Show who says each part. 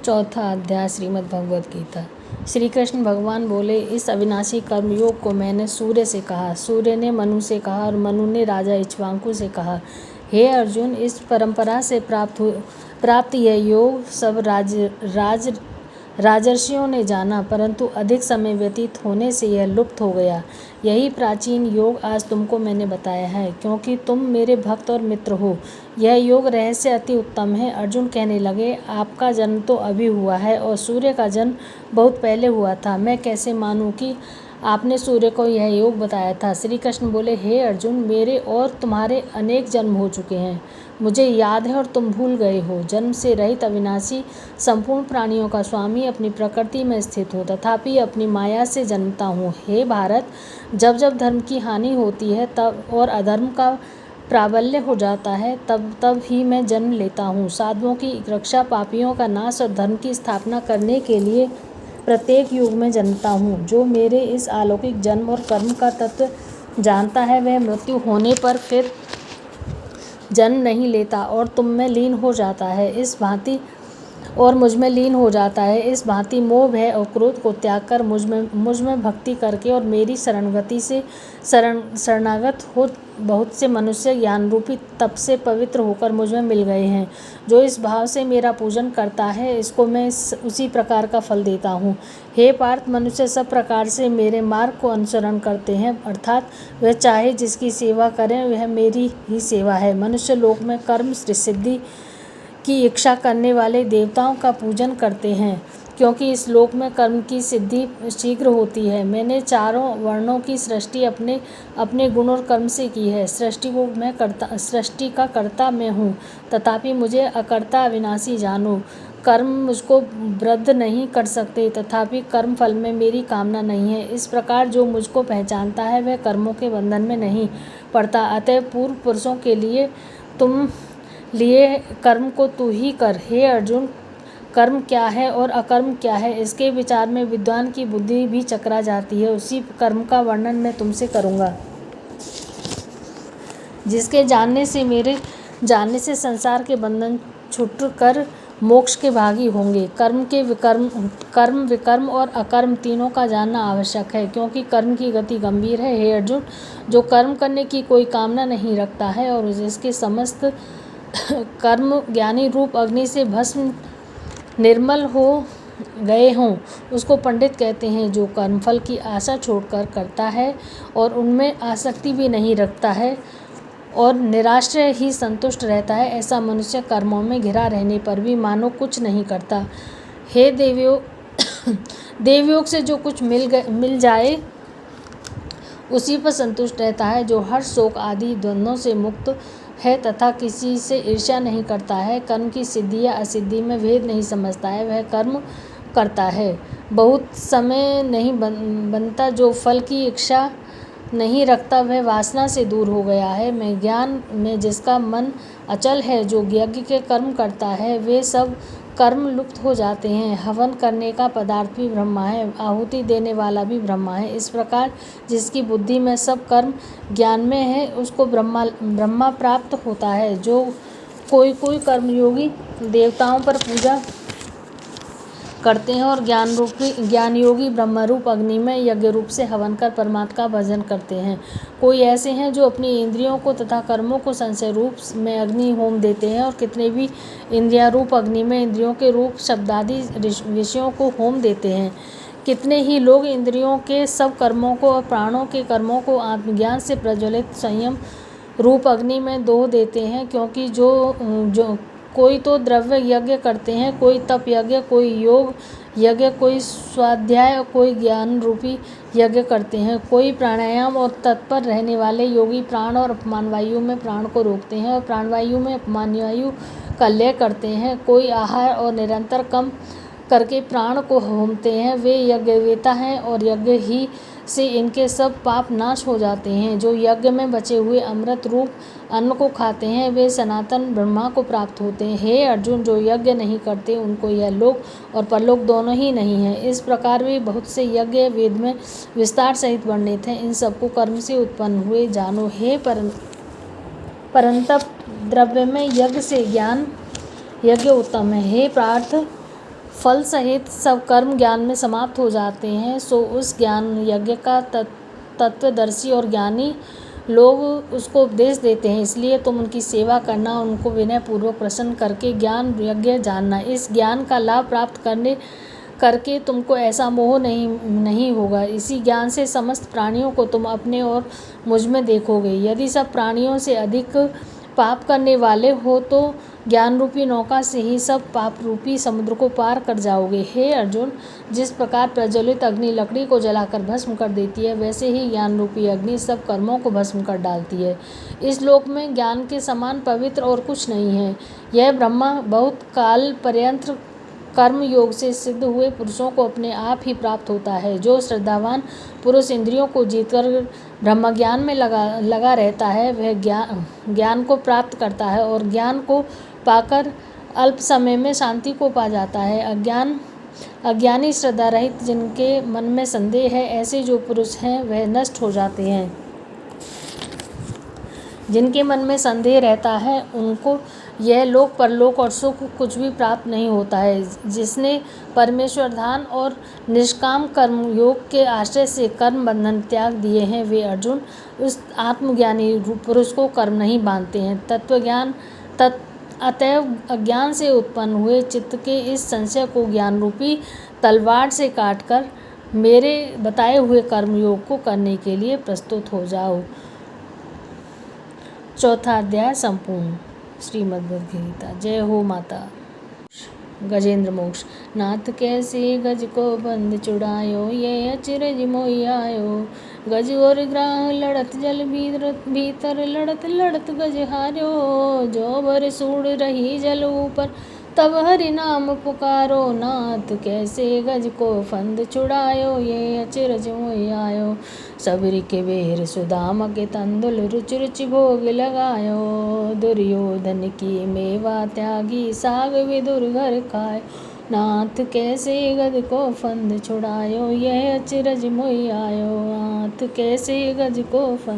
Speaker 1: चौथा अध्याय श्रीमद् भगवद गीता। श्री कृष्ण भगवान बोले, इस अविनाशी कर्मयोग को मैंने सूर्य से कहा, सूर्य ने मनु से कहा और मनु ने राजा इक्ष्वाकु से कहा। हे अर्जुन, इस परंपरा से प्राप्त यह योग सब राजर्षियों ने जाना, परंतु अधिक समय व्यतीत होने से यह लुप्त हो गया। यही प्राचीन योग आज तुमको मैंने बताया है, क्योंकि तुम मेरे भक्त और मित्र हो। यह योग रहस्य अति उत्तम है। अर्जुन कहने लगे, आपका जन्म तो अभी हुआ है और सूर्य का जन्म बहुत पहले हुआ था। मैं कैसे मानूं कि आपने सूर्य को यह योग बताया था। श्री कृष्ण बोले, हे अर्जुन, मेरे और तुम्हारे अनेक जन्म हो चुके हैं, मुझे याद है और तुम भूल गए हो। जन्म से रहित अविनाशी संपूर्ण प्राणियों का स्वामी अपनी प्रकृति में स्थित हूँ, तथापि अपनी माया से जन्मता हूँ। हे भारत, जब जब धर्म की हानि होती है तब और अधर्म का प्राबल्य हो जाता है, तब तब ही मैं जन्म लेता हूँ। साधुओं की रक्षा, पापियों का नाश और धर्म की स्थापना करने के लिए प्रत्येक युग में जन्मता हूँ। जो मेरे इस अलौकिक जन्म और कर्म का तत्व जानता है, वह मृत्यु होने पर फिर जन्म नहीं लेता और तुम में लीन हो जाता है। इस भांति और मुझ में लीन हो जाता है। इस भांति मोह, भय और क्रोध को त्याग कर मुझ में भक्ति करके और मेरी शरणगति से शरणागत हो बहुत से मनुष्य ज्ञान रूपी तप से पवित्र होकर मुझ में मिल गए हैं। जो इस भाव से मेरा पूजन करता है, इसको मैं उसी प्रकार का फल देता हूँ। हे पार्थ, मनुष्य सब प्रकार से मेरे मार्ग को अनुसरण करते हैं, अर्थात वह चाहे जिसकी सेवा करें, वह मेरी ही सेवा है। मनुष्य लोक में कर्म सिद्धि की इच्छा करने वाले देवताओं का पूजन करते हैं, क्योंकि इस लोक में कर्म की सिद्धि शीघ्र होती है। मैंने चारों वर्णों की सृष्टि अपने गुण और कर्म से की है। सृष्टि का कर्ता मैं हूँ, तथापि मुझे अकर्ता अविनाशी जानो। कर्म मुझको वृद्ध नहीं कर सकते, तथापि कर्म फल में मेरी कामना नहीं है। इस प्रकार जो मुझको पहचानता है, वह कर्मों के बंधन में नहीं पड़ता। अतः पूर्व पुरुषों के लिए तुम लिए कर्म को तू ही कर। हे अर्जुन, कर्म क्या है और अकर्म क्या है, इसके विचार में विद्वान की बुद्धि भी चकरा जाती है। उसी कर्म का वर्णन मैं तुमसे करूँगा, जिसके जानने से संसार के बंधन छूट कर मोक्ष के भागी होंगे। कर्म, विकर्म और अकर्म तीनों का जानना आवश्यक है, क्योंकि कर्म की गति गंभीर है। हे अर्जुन, जो कर्म करने की कोई कामना नहीं रखता है और जिसके समस्त कर्म ज्ञानी रूप अग्नि से भस्म निर्मल हो गए हों, उसको पंडित कहते हैं। जो कर्मफल की आशा छोड़कर करता है और उनमें आसक्ति भी नहीं रखता है और निराश्रय ही संतुष्ट रहता है, ऐसा मनुष्य कर्मों में घिरा रहने पर भी मानो कुछ नहीं करता। हे देवयोग से जो कुछ मिल जाए उसी पर संतुष्ट रहता है। जो हर्ष, शोक आदि द्वंद्वों से मुक्त है तथा किसी से ईर्ष्या नहीं करता है, कर्म की सिद्धि या असिद्धि में भेद नहीं समझता है, वह कर्म करता है। बहुत समय नहीं बनता। जो फल की इच्छा नहीं रखता, वह वासना से दूर हो गया है। मैं ज्ञान में जिसका मन अचल है, जो यज्ञ के कर्म करता है, वे सब कर्म लुप्त हो जाते हैं। हवन करने का पदार्थ भी ब्रह्मा है, आहुति देने वाला भी ब्रह्मा है। इस प्रकार जिसकी बुद्धि में सब कर्म ज्ञान में है, उसको ब्रह्मा प्राप्त होता है। जो कोई कर्मयोगी देवताओं पर पूजा करते हैं और ज्ञान योगी ब्रह्मरूप अग्नि में यज्ञ रूप से हवन कर परमात्मा का भजन करते हैं। कोई ऐसे हैं जो अपनी इंद्रियों को तथा कर्मों को संशय रूप में अग्नि होम देते हैं और कितने भी इंद्रिया रूप अग्नि में इंद्रियों के रूप शब्दादि विषयों को होम देते हैं। कितने ही लोग इंद्रियों के सब कर्मों को और प्राणों के कर्मों को आत्मज्ञान से प्रज्वलित संयम रूप अग्नि में दो देते हैं, क्योंकि जो कोई तो द्रव्य यज्ञ करते हैं, कोई तप यज्ञ, कोई योग यज्ञ, कोई स्वाध्याय, कोई ज्ञान रूपी यज्ञ करते हैं। कोई प्राणायाम और तत्पर रहने वाले योगी प्राण और अपमान वायु में प्राण को रोकते हैं और प्राणवायु में अपमान वायु का लय करते हैं। कोई आहार और निरंतर कम करके प्राण को होमते हैं। वे यज्ञवेता हैं और यज्ञ ही से इनके सब पाप नाश हो जाते हैं। जो यज्ञ में बचे हुए अमृत रूप अन्न को खाते हैं, वे सनातन ब्रह्मा को प्राप्त होते हैं। हे अर्जुन, जो यज्ञ नहीं करते, उनको यह लोक और परलोक दोनों ही नहीं है। इस प्रकार वे बहुत से यज्ञ वेद में विस्तार सहित वर्णित हैं। इन सबको कर्म से उत्पन्न हुए जानो। हे परंतप द्रव्य में यज्ञ से ज्ञान यज्ञ उत्तम है। हे पार्थ, फल सहित सब कर्म ज्ञान में समाप्त हो जाते हैं, सो उस ज्ञान यज्ञ का तत्वदर्शी और ज्ञानी लोग उसको उपदेश देते हैं। इसलिए तुम उनकी सेवा करना, उनको विनय पूर्वक प्रसन्न करके ज्ञान यज्ञ जानना। इस ज्ञान का लाभ प्राप्त करके तुमको ऐसा मोह नहीं होगा। इसी ज्ञान से समस्त प्राणियों को तुम अपने और मुझ में देखोगे। यदि सब प्राणियों से अधिक पाप करने वाले हो तो ज्ञान रूपी नौका से ही सब पाप रूपी समुद्र को पार कर जाओगे। हे अर्जुन, जिस प्रकार प्रज्वलित अग्नि लकड़ी को जलाकर भस्म कर देती है, वैसे ही ज्ञान रूपी अग्नि सब कर्मों को भस्म कर डालती है। इस लोक में ज्ञान के समान पवित्र और कुछ नहीं है। यह ब्रह्मा बहुत काल पर्यंत कर्म योग से सिद्ध हुए पुरुषों को अपने आप ही प्राप्त होता है। जो श्रद्धावान पुरुष इंद्रियों को जीतकर ब्रह्म ज्ञान में लगा रहता है, वह ज्ञान को प्राप्त करता है और ज्ञान को पाकर अल्प समय में शांति को पा जाता है। अज्ञानी श्रद्धा रहित जिनके मन में संदेह है, ऐसे जो पुरुष हैं वह नष्ट हो जाते हैं। जिनके मन में संदेह रहता है उनको यह लोक परलोक और सुख कुछ भी प्राप्त नहीं होता है। जिसने परमेश्वर ध्यान और निष्काम कर्म योग के आश्रय से कर्म बंधन त्याग दिए हैं, वे अर्जुन उस आत्मज्ञानी पुरुष को कर्म नहीं बांधते हैं। तत्वज्ञान अतएव अज्ञान से उत्पन्न हुए चित्त के इस संशय को ज्ञान रूपी तलवार से काटकर मेरे बताए हुए कर्मयोग को करने के लिए प्रस्तुत हो जाओ। चौथा अध्याय संपूर्ण। श्रीमद्भगवद्गीता। जय हो माता। गजेंद्र मोक्ष। नाथ कैसे गज को बंद चुड़ायो, ये अचरज मोहि आयो। गज और ग्राह लड़त जल भीतर लड़त लड़त गज हार्यो। जो भर सूड़ रही जल ऊपर, तब हरि नाम पुकारो। नाथ कैसे गज को फंद छुड़ायो, ये अचरज मोहि आयो। सबरी के बेर सुदाम के तंदुल, रुचि रुचि भोग लगायो। दुर्योधन की मेवा त्यागी, साग विदुर घर खाए। नाथ कैसे गज को फंद छुड़ायो, यह अचरज मोहि आयो। नाथ कैसे गज को फंद